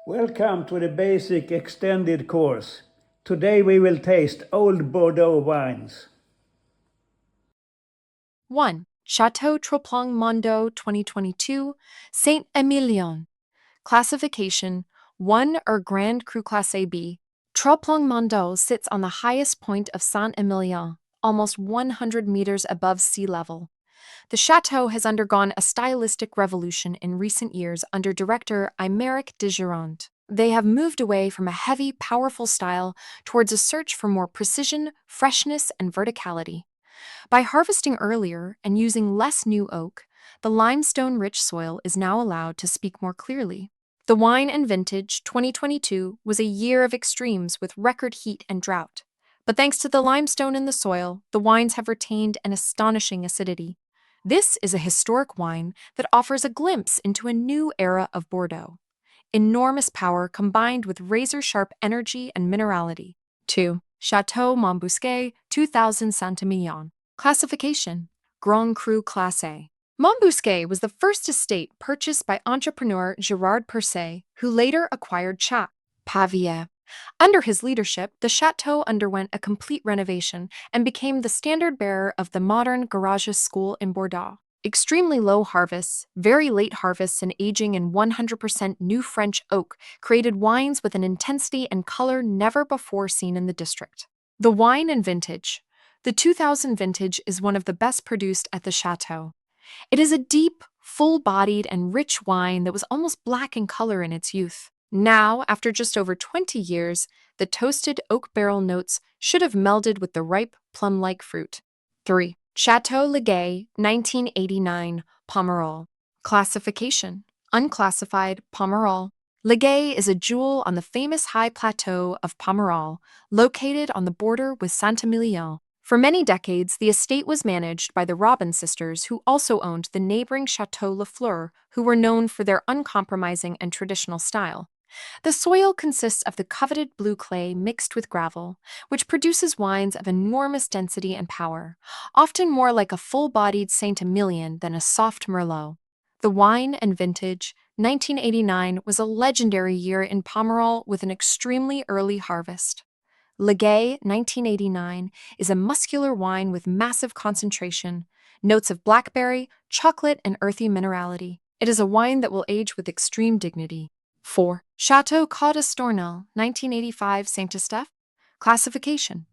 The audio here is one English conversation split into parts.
Welcome to the basic extended course. Today we will taste old Bordeaux wines. 1. Chateau Troplong Mondo 2022, Saint Emilion. Classification 1 or Grand Cru Classe B. Troplong Mondo sits on the highest point of Saint Emilion, almost 100 meters above sea level. The chateau has undergone a stylistic revolution in recent years under director Aymeric de Gironde. They have moved away from a heavy, powerful style towards a search for more precision, freshness, and verticality. By harvesting earlier and using less new oak, the limestone-rich soil is now allowed to speak more clearly. The wine and vintage 2022 was a year of extremes with record heat and drought. But thanks to the limestone in the soil, the wines have retained an astonishing acidity. This is a historic wine that offers a glimpse into a new era of Bordeaux. Enormous power combined with razor-sharp energy and minerality. 2. Chateau Montbusquet 2000 Saint-Emilion. Classification: Grand Cru Classe. Montbusquet was the first estate purchased by entrepreneur Gerard Percé, who later acquired Chat Pavier. Under his leadership, the chateau underwent a complete renovation and became the standard-bearer of the modern garages school in Bordeaux. Extremely low harvests, very late harvests, and aging in 100% new French oak created wines with an intensity and color never before seen in the district. The wine and vintage. The 2000 vintage is one of the best produced at the chateau. It is a deep, full-bodied, and rich wine that was almost black in color in its youth. Now, after just over 20 years, the toasted oak barrel notes should have melded with the ripe, plum-like fruit. 3. Chateau Leguay 1989 Pomerol. Classification: Unclassified Pomerol. Leguay is a jewel on the famous high plateau of Pomerol, located on the border with Saint-Emilion. For many decades, the estate was managed by the Robin sisters, who also owned the neighboring Chateau Lafleur, who were known for their uncompromising and traditional style. The soil consists of the coveted blue clay mixed with gravel, which produces wines of enormous density and power, often more like a full-bodied Saint-Emilion than a soft Merlot. The wine and vintage 1989 was a legendary year in Pomerol with an extremely early harvest. Leguay 1989 is a muscular wine with massive concentration, notes of blackberry, chocolate, and earthy minerality. It is a wine that will age with extreme dignity. 4. Chateau Côte d'Estournel 1985 Saint-Estèphe. Classification: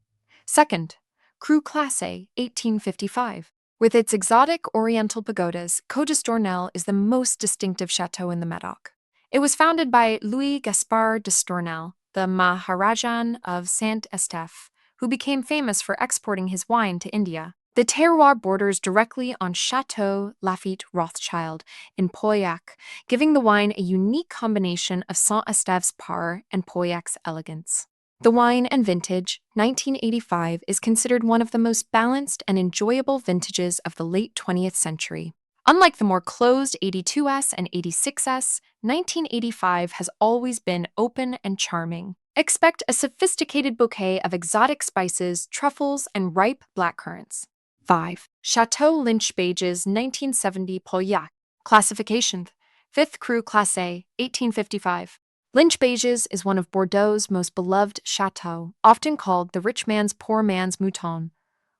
Second, Cru Classe 1855. With its exotic oriental pagodas, Côte d'Estournel is the most distinctive chateau in the Medoc. It was founded by Louis Gaspard d'Estournel, the Maharajan of Saint-Estèphe, who became famous for exporting his wine to India. The terroir borders directly on Chateau Lafite Rothschild in Pauillac, giving the wine a unique combination of Saint-Estèphe's power and Pauillac's elegance. The wine and vintage 1985 is considered one of the most balanced and enjoyable vintages of the late 20th century. Unlike the more closed 82S and 86S, 1985 has always been open and charming. Expect a sophisticated bouquet of exotic spices, truffles, and ripe blackcurrants. 5. Chateau Lynch Bages 1970 Pauillac. Classification: 5th Cru Classe 1855. Lynch Bages is one of Bordeaux's most beloved chateaux, often called the rich man's poor man's mouton,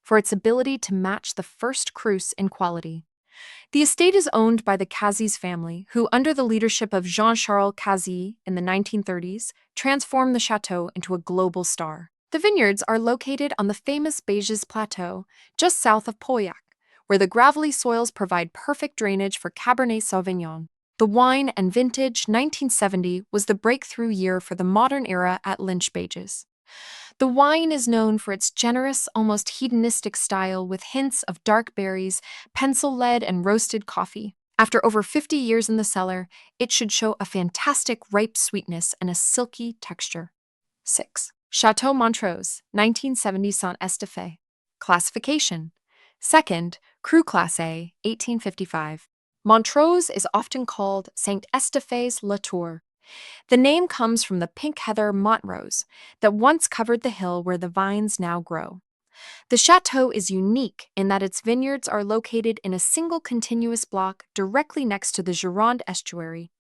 for its ability to match the first crus in quality. The estate is owned by the Cazis family, who, under the leadership of Jean-Charles Cazis in the 1930s, transformed the chateau into a global star. The vineyards are located on the famous Bages Plateau, just south of Pauillac, where the gravelly soils provide perfect drainage for Cabernet Sauvignon. The wine and vintage 1970 was the breakthrough year for the modern era at Lynch Bages. The wine is known for its generous, almost hedonistic style with hints of dark berries, pencil lead, and roasted coffee. After over 50 years in the cellar, it should show a fantastic ripe sweetness and a silky texture. 6. Chateau Montrose 1970 Saint-Estèphe. Classification: 2nd, Cru Classe 1855. Montrose is often called Saint-Estèphe's La Tour. The name comes from the pink heather montrose that once covered the hill where the vines now grow. The chateau is unique in that its vineyards are located in a single continuous block directly next to the Gironde estuary.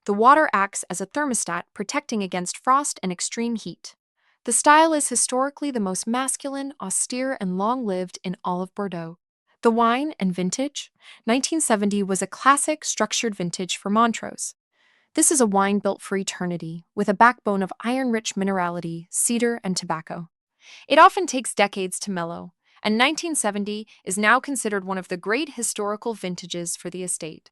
The water acts as a thermostat, protecting against frost and extreme heat. The style is historically the most masculine, austere, and long-lived in all of Bordeaux. The wine and vintage. 1970 was a classic structured vintage for Montrose. This is a wine built for eternity, with a backbone of iron-rich minerality, cedar, and tobacco. It often takes decades to mellow, and 1970 is now considered one of the great historical vintages for the estate.